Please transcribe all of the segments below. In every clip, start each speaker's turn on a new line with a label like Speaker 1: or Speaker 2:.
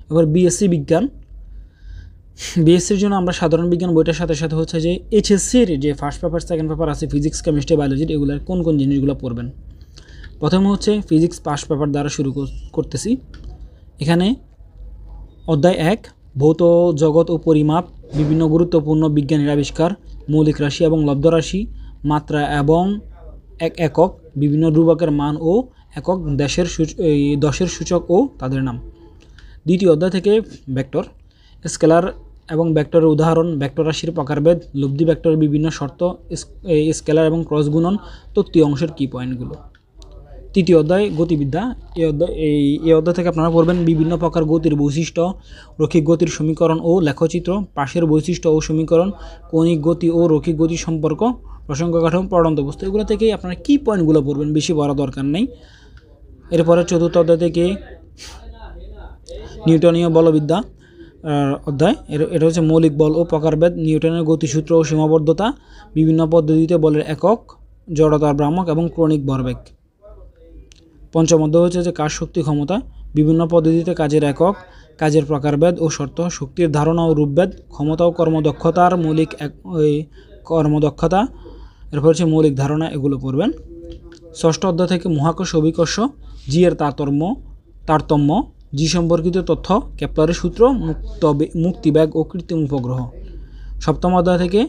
Speaker 1: এবার বিএসসি বিজ্ঞান, বিএসসির জন্য আমরা সাধারণ বিজ্ঞান বইটার সাথে সাথে হচ্ছে যে এইচএসসির যে ফার্স্ট পেপার সেকেন্ড পেপার আছে ফিজিক্স কেমিস্ট্রি বায়োলজির, এগুলোর কোন কোন জিনিসগুলো পড়বেন। প্রথমে হচ্ছে ফিজিক্স ফার্স্ট পেপার দ্বারা শুরু করতেছি। এখানে অধ্যায় 1 ভৌত জগৎ ও পরিমাপ, বিভিন্ন গুরুত্বপূর্ণ বিজ্ঞানের আবিষ্কার, মৌলিক রাশি এবং লব্ধ রাশি, মাত্রা এবং একক, বিভিন্ন ধ্রুবকের মান ও একক, দশের সূচক ও তাদের নাম। দ্বিতীয় অধ্যায় থেকে ভেক্টর, স্কেলার এবং ভেক্টরের উদাহরণ, ভেক্টর রাশির প্রকারভেদ, লব্ধি ভেক্টরের বিভিন্ন শর্ত, স্কেলার এবং ক্রস গুণন, তত্ত্বীয় অংশের কি পয়েন্টগুলো। তৃতীয় অধ্যায় গতিবিদ্যা, এই অধ্যায় থেকে আপনারা পড়বেন বিভিন্ন প্রকার গতির বৈশিষ্ট্য, রৈখিক গতির সমীকরণ ও লেখচিত্র, পাশের বৈশিষ্ট্য ও সমীকরণ, কৌণিক গতি ও রৈখিক গতির সম্পর্ক, প্রসঙ্গ কাঠামো, পড়ন্ত বস্তু। এগুলো থেকেই আপনারা কী পয়েন্টগুলো পড়বেন, বেশি পড়া দরকার নেই। এরপরে চতুর্থ অধ্যায় থেকে নিউটনীয় বলবিদ্যা অধ্যায়, এটা হচ্ছে মৌলিক বল ও প্রকারভেদ, নিউটনের গতিসূত্র ও সীমাবদ্ধতা, বিভিন্ন পদ্ধতিতে বলের একক, জড়তার ভ্রামক এবং ক্রমিক ভরবেগ। পঞ্চম অধ্যায় হচ্ছে যে কাজ শক্তি ক্ষমতা, বিভিন্ন পদ্ধতিতে কাজের একক, কাজের প্রকারভেদ ও শর্ত, শক্তির ধারণা ও রূপভেদ, ক্ষমতা ও কর্মদক্ষতার মৌলিক কর্মদক্ষতা, এরপর হচ্ছে মৌলিক ধারণা, এগুলো পড়বেন। ষষ্ঠ অধ্যায় থেকে মহাকর্ষ অভিকর্ষ, জি এর তারতম্য, জি সম্পর্কিত তথ্য, কেপলারের সূত্র, মুক্তিবেগ ও কৃত্রিম উপগ্রহ। সপ্তম অধ্যায় থেকে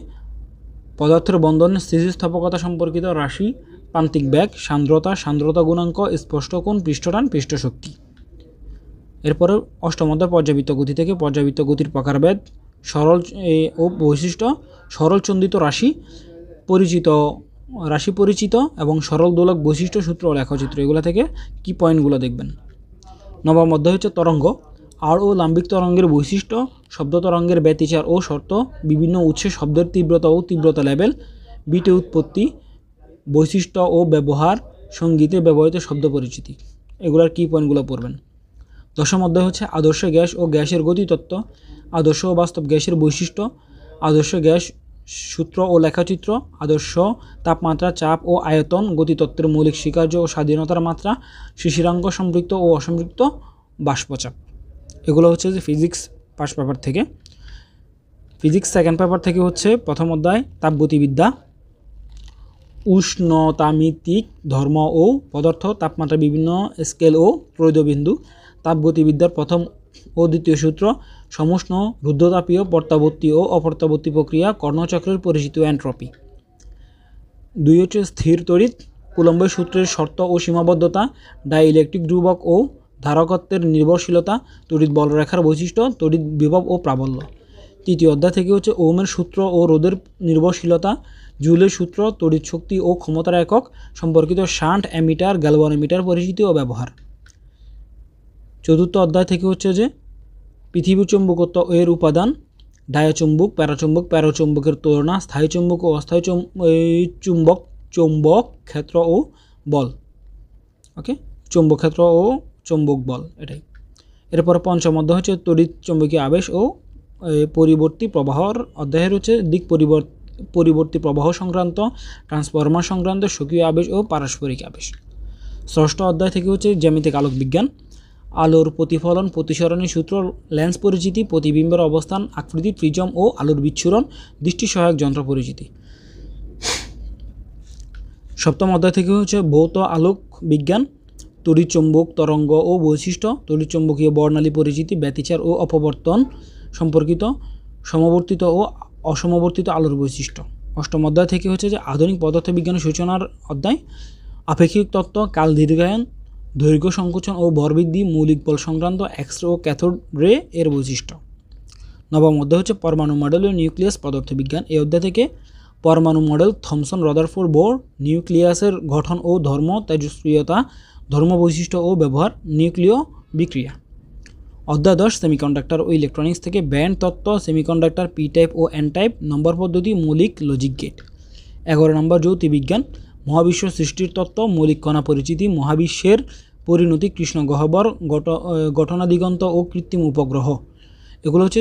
Speaker 1: পদার্থের বন্ধন, স্থিতিস্থাপকতা সম্পর্কিত রাশি, প্রান্তিক বেগ, সান্দ্রতা গুণাঙ্ক, স্পষ্ট কোণ, পৃষ্ঠটান, পৃষ্ঠশক্তি। এরপরে অষ্টম অধ্যায় পর্যাবৃত্ত গতি থেকে পর্যাবৃত্ত গতির প্রকারভেদ, সরল ও বৈশিষ্ট্য, সরল চন্দিত রাশি পরিচিত এবং সরল দোলক বৈশিষ্ট্য, সূত্র ও লেখচিত্র, এগুলো থেকে কি পয়েন্টগুলো দেখবেন। নবম অধ্যায় হচ্ছে তরঙ্গ, আর ও লাম্বিক তরঙ্গের বৈশিষ্ট্য, শব্দ তরঙ্গের ব্যতিচার ও শর্ত, বিভিন্ন উৎসে শব্দের তীব্রতা ও তীব্রতা লেভেল, বিটে উৎপত্তি, বৈশিষ্ট্য ও ব্যবহার, সঙ্গীতে ব্যবহৃত শব্দ পরিচিতি, এগুলোর কি পয়েন্টগুলো পড়বেন। দশম অধ্যায় হচ্ছে আদর্শ গ্যাস ও গ্যাসের গতিতত্ত্ব, আদর্শ ও বাস্তব গ্যাসের বৈশিষ্ট্য, আদর্শ গ্যাস সূত্র ও লেখচিত্র, আদর্শ তাপমাত্রা, চাপ ও আয়তন, গতিতত্ত্বের মৌলিক স্বীকার্য ও স্বাধীনতার মাত্রা, শিশিরাঙ্ক সম্পৃক্ত ও অসম্পৃক্ত বাষ্পচাপ। এগুলো হচ্ছে যে ফিজিক্স ফার্স্ট পেপার থেকে। ফিজিক্স সেকেন্ড পেপার থেকে হচ্ছে প্রথম অধ্যায় তাপগতিবিদ্যা, উষ্ণতামিতিক ধর্ম ও পদার্থ, তাপমাত্রা, বিভিন্ন স্কেল ও ত্রৈধবিন্দু, তাপগতিবিদ্যার প্রথম ও দ্বিতীয় সূত্র, সমুষ্ণ, রুদ্ধতাপীয়, প্রত্যাবর্তী ও অপ্রত্যাবর্তী প্রক্রিয়া, কর্ণচক্রের পরিচিত এন্ট্রপি। 2 হচ্ছে স্থির তড়িৎ, কুলম্বের সূত্রের শর্ত ও সীমাবদ্ধতা, ডাইইলেকট্রিক ধ্রুবক ও ধারকত্বের নির্ভরশীলতা, তড়িৎ বলরেখার বৈশিষ্ট্য, তড়িৎ বিভব ও প্রাবল্য। তৃতীয় অধ্যায় থেকে হচ্ছে ওহমের সূত্র ও রোধের নির্ভরশীলতা, জুলের সূত্র, তড়িৎ শক্তি ও ক্ষমতার একক সম্পর্কিত, শান্ট, অ্যামিটার, গ্যালভানোমিটার পরিচিতি ও ব্যবহার। চতুর্থ অধ্যায় থেকে হচ্ছে যে পৃথিবীর চৌম্বকত্ব এর উপাদান, ডায়োচুম্বক, প্যারাচুম্বকের তুলনা, স্থায়ী চুম্বক ও অস্থায়ী চৌম্বক ক্ষেত্র ও বল। ওকে, চৌম্বক ক্ষেত্র ও চৌম্বক বল, এটাই। এরপরে পঞ্চম অধ্যায় হচ্ছে তড়িৎ চৌম্বকীয় আবেশ ও পরিবর্তী প্রবাহর অধ্যায়ের হচ্ছে দিক পরিবর্তী প্রবাহ সংক্রান্ত, ট্রান্সফরমার সংক্রান্ত, স্বকীয় আবেশ ও পারস্পরিক আবেশ। ষষ্ঠ অধ্যায় থেকে হচ্ছে জ্যামিতিক আলোক বিজ্ঞান, আলোর প্রতিফলন, প্রতিসরণী সূত্র, লেন্স পরিচিতি, প্রতিবিম্বের অবস্থান, আকৃতি, প্রিজম ও আলোর বিচ্ছুরণ, দৃষ্টি সহায়ক যন্ত্র পরিচিতি। সপ্তম অধ্যায় থেকে হচ্ছে ভৌত আলোক বিজ্ঞান, তড়িৎ চৌম্বক তরঙ্গ ও বৈশিষ্ট্য, তড়িৎ চৌম্বকীয় বর্ণালী পরিচিতি, ব্যতিচার ও অপবর্তন সম্পর্কিত, সমবর্তিত ও অসমবর্তিত আলোর বৈশিষ্ট্য। অষ্টম অধ্যায় থেকে হচ্ছে যে আধুনিক পদার্থবিজ্ঞানের সূচনার অধ্যায়, আপেক্ষিক তত্ত্ব, কাল দীর্ঘায়ন, দৈর্ঘ্য সংকোচন ও ভরবৃদ্ধি, মৌলিক বল সংক্রান্ত, এক্স রে ও ক্যাথোড রে এর বৈশিষ্ট্য। নবম অধ্যায় হচ্ছে পরমাণু মডেল ও নিউক্লিয়াস পদার্থবিজ্ঞান, এই অধ্যায় থেকে পরমাণু মডেল, থমসন রাদারফোর্ড বোর, নিউক্লিয়াসের গঠন ও ধর্ম, তেজস্ক্রিয়তা, ধর্ম বৈশিষ্ট্য ও ব্যবহার, নিউক্লিয় বিক্রিয়া। অধ্যায় 10 সেমিকন্ডাক্টর ও ইলেকট্রনিক্স থেকে ব্যান্ড তত্ত্ব, সেমিকন্ডাক্টর, পি টাইপ ও এন টাইপ, নম্বর পদ্ধতি, মৌলিক লজিক গেট। 11 নম্বর জ্যোতির্বিজ্ঞান, মহাবিশ্ব সৃষ্টির তত্ত্ব, মৌলিক কণা পরিচিতি, মহাবিশ্বের পরিণতি, কৃষ্ণ গহ্বর, ঘটনাদিগন্ত ও কৃত্রিম উপগ্রহ। এগুলো হচ্ছে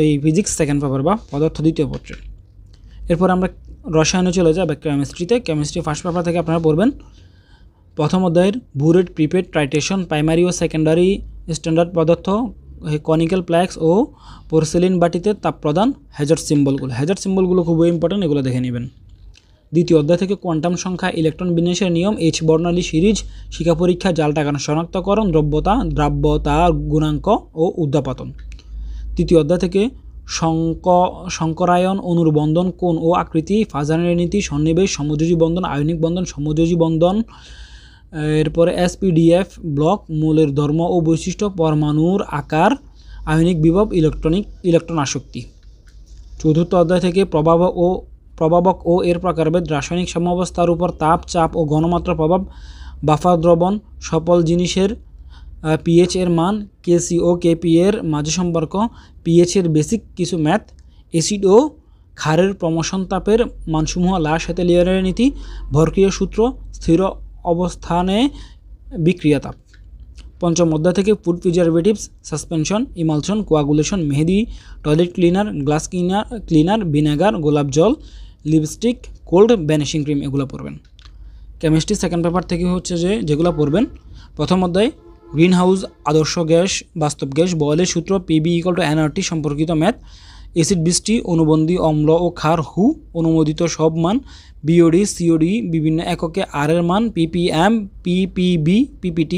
Speaker 1: এই ফিজিক্স সেকেন্ড পেপার বা পদার্থ দ্বিতীয় পত্রে। এরপর আমরা রসায়নে চলে যাব কেমিস্ট্রিতে। কেমিস্ট্রি ফার্স্ট পেপার থেকে আপনারা পড়বেন প্রথম অধ্যায়ের বুরেট, প্রিপেড, টাইট্রেশন, প্রাইমারি ও সেকেন্ডারি স্ট্যান্ডার্ড পদার্থ, কনিক্যাল প্ল্যাক্স ও পোর্সেলিন বাটিতে তাপ প্রদান, হ্যাজার্ড সিম্বলগুলো খুবই ইম্পর্টেন্ট, এগুলো দেখে নেবেন। দ্বিতীয় অধ্যায় থেকে কোয়ান্টাম সংখ্যা, ইলেকট্রন বিন্যাসের নিয়ম, এইচ বর্ণালী সিরিজ, শিখা পরীক্ষা, জাল টাকানো শনাক্তকরণ, দ্রাব্যতা গুণাঙ্ক ও উদ্যাপতন। তৃতীয় অধ্যায় থেকে সংকরায়ন, অণুর বন্ধন, কোণ ও আকৃতি, ফাজানের নীতি, সন্নিবেশ, সমযোজী বন্ধন, আয়নিক বন্ধন, সমযোজী বন্ধন। এরপরে SPDF ব্লক, মৌলের ধর্ম ও বৈশিষ্ট্য, পরমাণুর আকার, আয়নিক বিভব, ইলেকট্রন আসক্তি। চতুর্থ অধ্যায় থেকে প্রভাবক ও এর প্রকারভেদ, রাসায়নিক সাম্যাবস্থার উপর তাপ, চাপ ও ঘনমাত্রা প্রভাব, বাফার দ্রবণ, সফল জিনিসের pH এর মান, Kc ও Kp এর মাঝে সম্পর্ক, pH এর বেসিক কিছু ম্যাথ, অ্যাসিড ও ক্ষারের প্রমোশন তাপের মানসমূহ, লাশ-হেতেলিয়ারের নীতি, ভরক্রিয়া সূত্র, স্থির অবস্থানে বিক্রিয়া তাপ। পঞ্চম অধ্যায় থেকে food preservatives, suspension, emulsion, coagulation, মেহেদি, toilet cleaner, glass cleaner, vinegar, গোলাপ জল, লিপস্টিক, কোল্ড ভ্যানিশিং ক্রিম, এগুলো পড়বেন। কেমিস্ট্রি সেকেন্ড পেপার থেকে হচ্ছে যেগুলো পড়বেন, প্রথম অধ্যায় গ্রিন হাউস, আদর্শ গ্যাস, বাস্তব গ্যাস, বয়েলের সূত্র, PV = nRT সম্পর্কিত ম্যাথ, অ্যাসিড বৃষ্টি, অনুবন্ধী অম্ল ও ক্ষার, হু অনুমোদিত সব মান, BOD COD বিভিন্ন এককে, আর এর মান, ppm ppb ppt,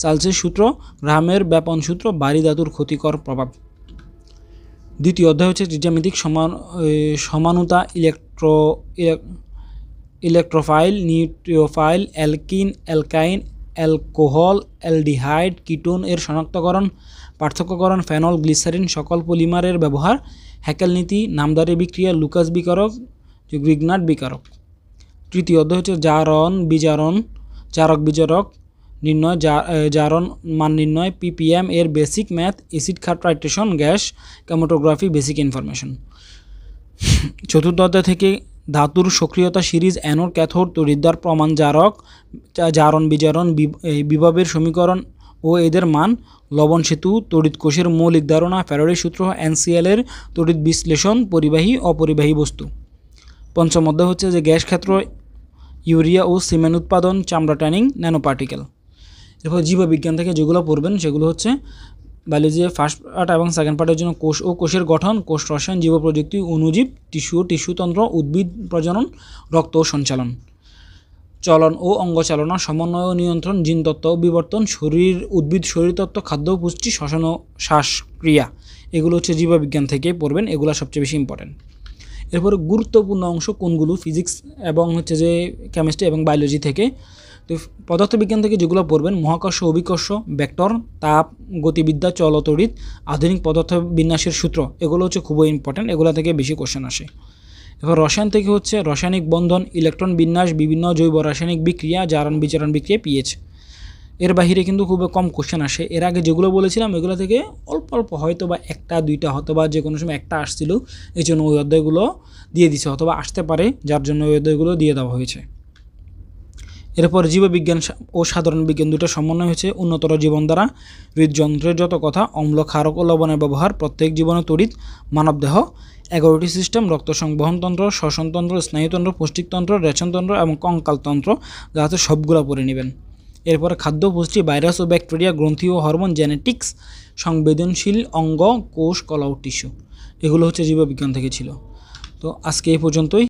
Speaker 1: চার্লসের সূত্র, গ্রাহামের ব্যাপন সূত্র, ভারী ধাতুর ক্ষতিকর প্রভাব। দ্বিতীয় অধ্যায় হচ্ছে জ্যামিতিক সমানুতা, electrophile, nucleophile, alkene, alkyne, alcohol, aldehyde, ketone এর শনাক্তকরণ, পার্থক্যকরণ, ফেনল, গ্লিসারিন, সকল পলিমারের ব্যবহার, হ্যাকেল নীতি, নামদারি বিক্রিয়া, লুকাস বিকারক, গ্রিগনাট বিকারক। তৃতীয় অধ্যায় হচ্ছে জারক বিজারক নির্ণয়, জারণ মান নির্ণয়, ppm এর বেসিক ম্যাথ, অ্যাসিড ক্ষার titration, gas chromatography, basic information. চতুর্থ অধ্যায় থেকে ধাতুর সক্রিয়তা সিরিজ, অ্যানোড, ক্যাথোড, তড়িৎদ্বার, প্রমাণ, জারণ বিজারণ, বিভবের সমীকরণ ও এদের মান, লবণ সেতু, তড়িৎ কোষের মৌলিক ধারণা, ফ্যারাডের সূত্র, NCL এর তড়িৎ বিশ্লেষণ, পরিবাহী অপরিবাহী বস্তু। পঞ্চম অধ্যায় হচ্ছে গ্যাস ক্ষেত্র, ইউরিয়া ও সিমেন্ট উৎপাদন, চামড়া ট্যানিং, ন্যানোপার্টিকেল। এরপর জীববিজ্ঞান থেকে যেগুলো পড়বেন সেগুলো হচ্ছে বায়োলজি ফার্স্ট পার্ট এবং সেকেন্ড পার্টের জন্য কোষ ও কোষের গঠন, কোষ রসায়ন, জীব প্রযুক্তি, অণুজীব, টিস্যুতন্ত্র, উদ্ভিদ প্রজনন, রক্ত ও সঞ্চালন, চলন ও অঙ্গচালনা, সমন্বয় ও নিয়ন্ত্রণ, জিনতত্ত্ব ও বিবর্তন, উদ্ভিদ শরীরতত্ত্ব, খাদ্য ও পুষ্টি, শ্বসন ও শ্বাসক্রিয়া, এগুলো হচ্ছে জীববিজ্ঞান থেকে পড়বেন, এগুলো সবচেয়ে বেশি ইম্পর্টেন্ট। এরপরে গুরুত্বপূর্ণ অংশ কোনগুলো, ফিজিক্স এবং কেমিস্ট্রি এবং বায়োলজি থেকে। তো পদার্থবিজ্ঞান থেকে যেগুলো পড়বেন, মহাকর্ষ, অভিকর্ষ, ভেক্টর, তাপ, গতিবিদ্যা, চলতড়িৎ, আধুনিক পদার্থ বিন্যাসের সূত্র, এগুলো হচ্ছে খুবই ইম্পর্টেন্ট, এগুলো থেকে বেশি কোশ্চেন আসে। এবার রসায়ন থেকে হচ্ছে রাসায়নিক বন্ধন, ইলেকট্রন বিন্যাস, বিভিন্ন জৈব রাসায়নিক বিক্রিয়া, জারণ বিজারণ বিক্রিয়া, pH। এর বাহিরে কিন্তু খুব কম কোশ্চেন আসে। এর আগে যেগুলো বলেছিলাম এগুলো থেকে অল্প অল্প হয়তো বা একটা দুইটা অথবা যে কোনো সময় একটা আসছিল, এই জন্য ওই অধ্যায়গুলো দিয়ে দিছে, অথবা আসতে পারে যার জন্য ওই অধ্যায়গুলো দিয়ে দেওয়া হয়েছে। এরপর জীববিজ্ঞান ও সাধারণ বিজ্ঞান দুটো সমন্বয় হয়েছে, উন্নতর জীবন দ্বারা, হৃদযন্ত্রের যত কথা, অম্ল, ক্ষারক ও লবণের ব্যবহার, প্রত্যেক জীবনে তড়িৎ, মানবদেহ, 11টি সিস্টেম, রক্ত সংবহনতন্ত্র, শ্বসনতন্ত্র, স্নায়ুতন্ত্র, পৌষ্টিকতন্ত্র, রেচনতন্ত্র এবং কঙ্কালতন্ত্র, যাতে সবগুলো পড়ে নেবেন। এরপরে খাদ্য, পুষ্টি, ভাইরাস ও ব্যাকটেরিয়া, গ্রন্থি ও হরমোন, জেনেটিক্স, সংবেদনশীল অঙ্গ, কোষ, কলা ও টিস্যু, এগুলো হচ্ছে জীববিজ্ঞান থেকে ছিল। তো আজকে এই পর্যন্তই।